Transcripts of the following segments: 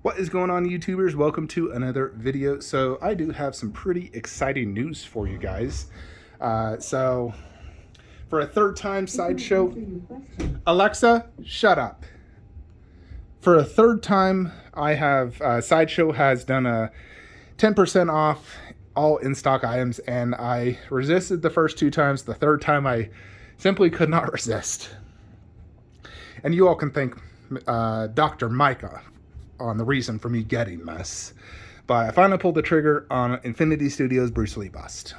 What is going on, YouTubers? Welcome to another video. So I do have some pretty exciting news for you guys. So for a third time Sideshow, Alexa, shut up. For a third time, I have Sideshow has done a 10% off all in stock items, and I resisted the first two times. The third time, I simply could not resist. And you all can thank Dr. Micah on the reason for me getting this. But I finally pulled the trigger on Infinity Studios' Bruce Lee bust.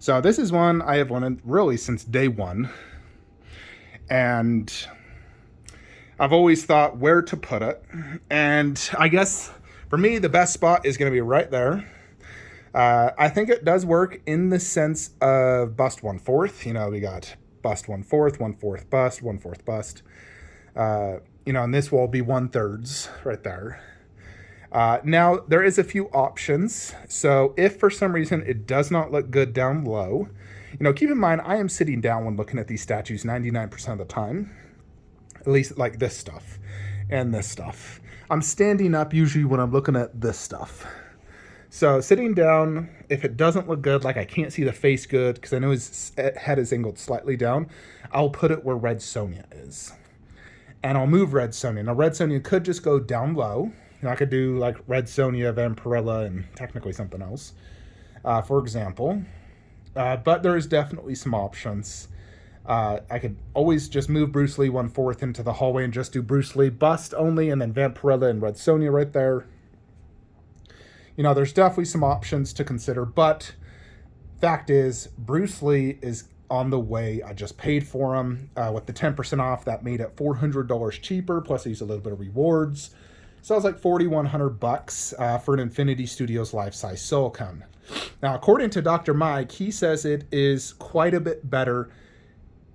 So this is one I have wanted really since day one. And I've always thought where to put it. And I guess for me, the best spot is going to be right there. I think it does work in the sense of bust 1/4. You know, we got bust 1/4, 1/4 bust, 1/4 bust. And this will be 1/3 right there. Now, there is a few options. So if for some reason it does not look good down low, keep in mind, I am sitting down when looking at these statues 99% of the time. At least like this stuff and this stuff. I'm standing up usually when I'm looking at this stuff. So sitting down, if it doesn't look good, like I can't see the face good, because I know his head is angled slightly down, I'll put it where Red Sonja is. And I'll move Red Sonja. Now, Red Sonja could just go down low. I could do like Red Sonja, Vampirella, and technically something else, for example. But there is definitely some options. I could always just move Bruce Lee 1/4 into the hallway and just do Bruce Lee bust only, and then Vampirella and Red Sonja right there. There's definitely some options to consider, but fact is, Bruce Lee is on the way. I just paid for him with the 10% off. That made it $400 cheaper. Plus, I used a little bit of rewards. So it was like $4,100 for an Infinity Studios life-size silicone. Now, according to Dr. Mike, he says it is quite a bit better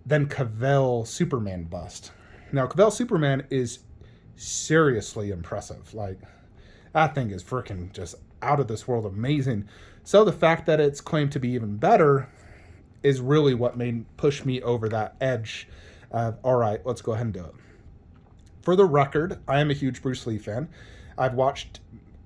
than Cavell Superman bust. Now, Cavell Superman is seriously impressive. Like, that thing is freaking just out of this world amazing. So the fact that it's claimed to be even better is really what made push me over that edge of, all right, let's go ahead and do it. For the record, I am a huge Bruce Lee fan. I've watched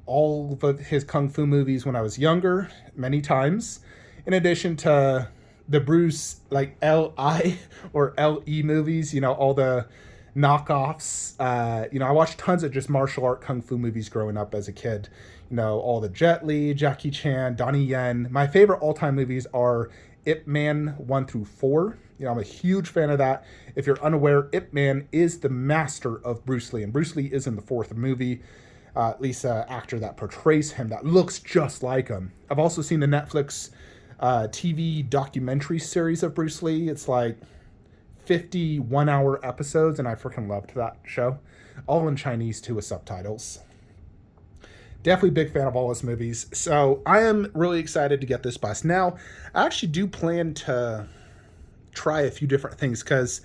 all of his kung fu movies when I was younger, many times, in addition to the Bruce, like, L.I. or L.E. movies, all the knockoffs. I watched tons of just martial art kung fu movies growing up as a kid. All the Jet Li, Jackie Chan, Donnie Yen. My favorite all-time movies are Ip Man 1-4. I'm a huge fan of that. If you're unaware, Ip Man is the master of Bruce Lee, and Bruce Lee is in the fourth movie. At least an actor that portrays him that looks just like him. I've also seen the Netflix TV documentary series of Bruce Lee. It's like 51-hour episodes, and I freaking loved that show. All in Chinese too, with subtitles. Definitely big fan of all his movies. So I am really excited to get this bust. Now, I actually do plan to try a few different things because,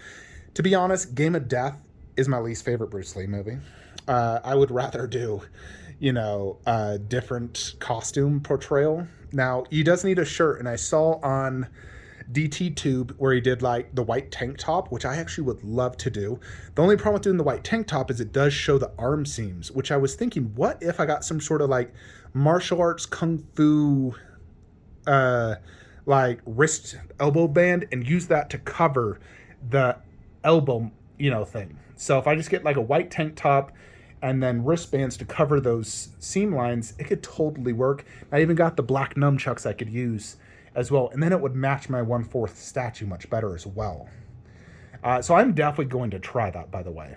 to be honest, Game of Death is my least favorite Bruce Lee movie. I would rather do, a different costume portrayal. Now, he does need a shirt, and I saw on DT Tube where he did like the white tank top, which I actually would love to do. The only problem with doing the white tank top is it does show the arm seams, which I was thinking, what if I got some sort of like martial arts kung fu like wrist elbow band and use that to cover the elbow thing. So if I just get like a white tank top and then wristbands to cover those seam lines, it could totally work. I even got the black nunchucks I could use as well, and then it would match my 1/4 statue much better as well. So I'm definitely going to try that, by the way.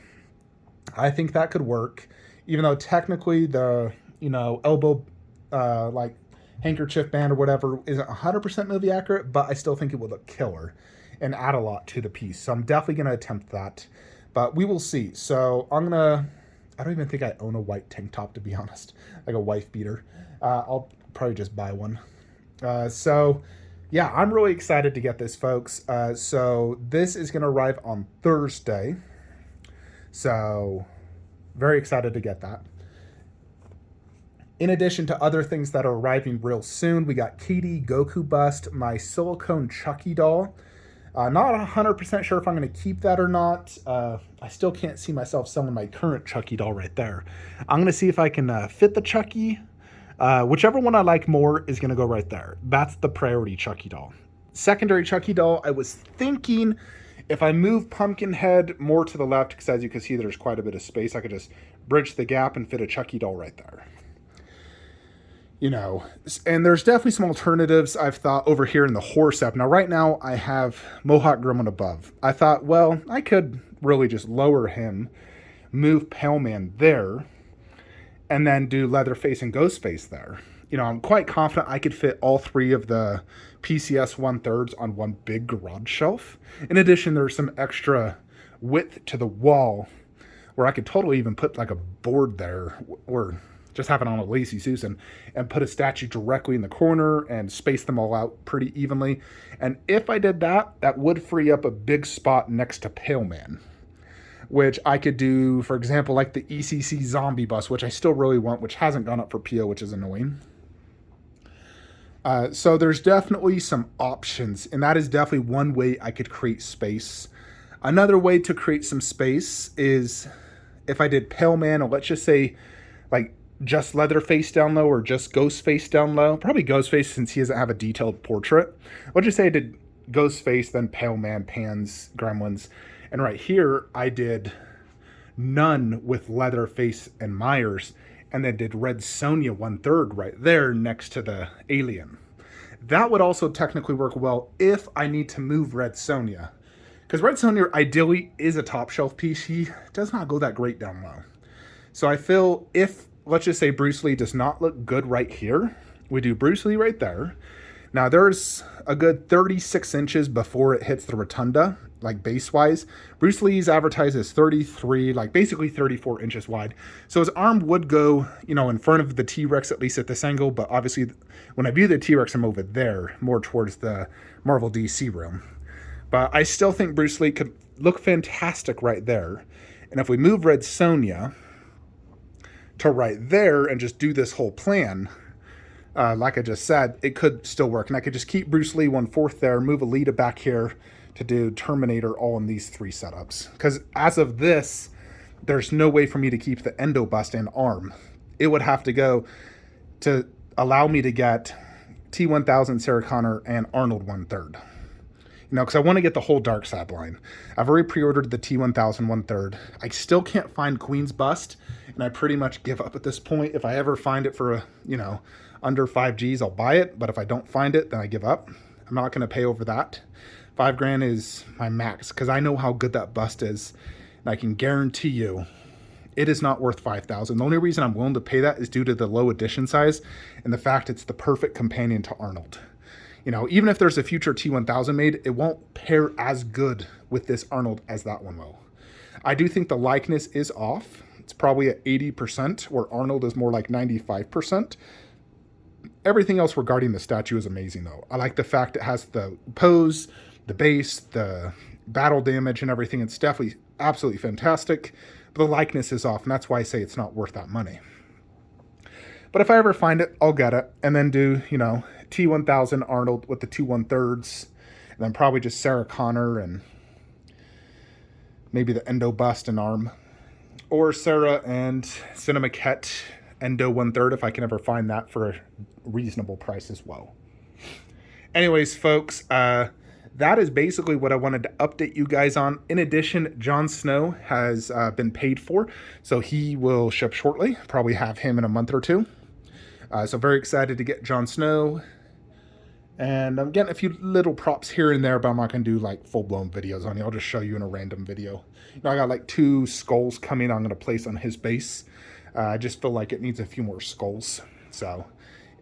I think that could work, even though technically the elbow like handkerchief band or whatever isn't 100% movie accurate, but I still think it would look killer and add a lot to the piece. So I'm definitely going to attempt that, but we will see. So I don't even think I own a white tank top, to be honest, like a wife beater. I'll probably just buy one. So yeah, I'm really excited to get this, folks. So this is going to arrive on Thursday. So very excited to get that. In addition to other things that are arriving real soon, we got Katie Goku Bust, my silicone Chucky doll. Not 100% sure if I'm going to keep that or not. I still can't see myself selling my current Chucky doll right there. I'm going to see if I can fit the Chucky. Whichever one I like more is going to go right there. That's the priority Chucky doll. Secondary Chucky doll, I was thinking if I move Pumpkinhead more to the left, because as you can see, there's quite a bit of space, I could just bridge the gap and fit a Chucky doll right there. You know, and there's definitely some alternatives I've thought over here in the horse app. Now, right now, I have Mohawk Gremlin above. I thought, well, I could really just lower him, move Pale Man there, and then do Leatherface and Ghostface there. You know, I'm quite confident I could fit all three of the PCS 1/3 on one big garage shelf. In addition, there's some extra width to the wall where I could totally even put like a board there, or just have it on a Lazy Susan and put a statue directly in the corner and space them all out pretty evenly. And if I did that, that would free up a big spot next to Pale Man, which I could do, for example, like the ECC zombie bus, which I still really want, which hasn't gone up for PO, which is annoying. So there's definitely some options, and that is definitely one way I could create space. Another way to create some space is if I did Pale Man, or let's just say like just Leatherface down low or just Ghostface down low. Probably Ghostface since he doesn't have a detailed portrait. Let's just say I did Ghostface, then Pale Man, Pans, Gremlins. And right here, I did none with Leatherface and Myers, and then did Red Sonja 1/3 right there next to the alien. That would also technically work well if I need to move Red Sonja. Because Red Sonja ideally is a top shelf piece. He does not go that great down low. So I feel if, let's just say Bruce Lee does not look good right here, we do Bruce Lee right there. Now there's a good 36 inches before it hits the rotunda, like base-wise. Bruce Lee's advertised as 33, like basically 34 inches wide. So his arm would go, you know, in front of the T-Rex, at least at this angle, but obviously when I view the T-Rex, I'm over there, more towards the Marvel DC room. But I still think Bruce Lee could look fantastic right there. And if we move Red Sonja to right there and just do this whole plan, like I just said, it could still work. And I could just keep Bruce Lee 1/4 there, move Alita back here to do Terminator all in these three setups. Because as of this, there's no way for me to keep the endo bust and arm. It would have to go to allow me to get T-1000, Sarah Connor, and Arnold 1/3. You know, because I want to get the whole Darkseid line. I've already pre-ordered the T-1000 1/3. I still can't find Queen's bust, and I pretty much give up at this point. If I ever find it for, you know, under 5 G's, I'll buy it. But if I don't find it, then I give up. I'm not going to pay over that. $5,000 is my max, because I know how good that bust is. And I can guarantee you it is not worth $5,000. The only reason I'm willing to pay that is due to the low edition size and the fact it's the perfect companion to Arnold. You know, even if there's a future T-1000 made, it won't pair as good with this Arnold as that one will. I do think the likeness is off. It's probably at 80%, where Arnold is more like 95%. Everything else regarding the statue is amazing, though. I like the fact it has the pose, the base, the battle damage, and everything. It's definitely absolutely fantastic. But the likeness is off, and that's why I say it's not worth that money. But if I ever find it, I'll get it. And then do, you know, T-1000 Arnold with the 2 1/3. And then probably just Sarah Connor and maybe the endo bust and arm. Or Sarah and Cinema Ket endo 1/3 if I can ever find that for a reasonable price as well. Anyways, folks, that is basically what I wanted to update you guys on. In addition, Jon Snow has been paid for, so he will ship shortly. Probably have him in a month or two. So very excited to get Jon Snow. And I'm getting a few little props here and there, but I'm not going to do like full-blown videos on it. I'll just show you in a random video. You know, I got like 2 skulls coming I'm going to place on his base. I just feel like it needs a few more skulls. So,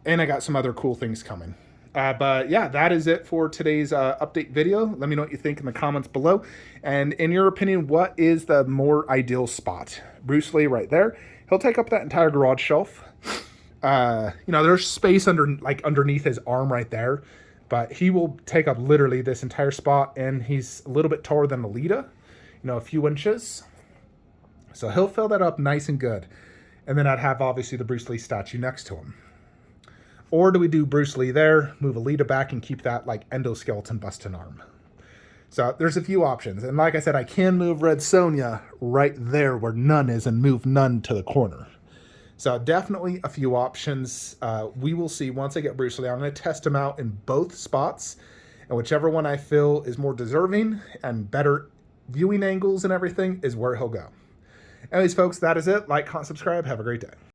and I got some other cool things coming. But yeah, that is it for today's update video. Let me know what you think in the comments below. And in your opinion, what is the more ideal spot? Bruce Lee right there. He'll take up that entire garage shelf. You know, there's space underneath his arm right there. But he will take up literally this entire spot. And he's a little bit taller than Alita. You know, a few inches. So he'll fill that up nice and good. And then I'd have, obviously, the Bruce Lee statue next to him. Or do we do Bruce Lee there, move Alita back, and keep that, like, endoskeleton bust and arm? So there's a few options. And like I said, I can move Red Sonja right there where none is and move none to the corner. So definitely a few options. We will see once I get Bruce Lee. I'm going to test him out in both spots. And whichever one I feel is more deserving and better viewing angles and everything is where he'll go. Anyways, folks, that is it. Like, comment, subscribe. Have a great day.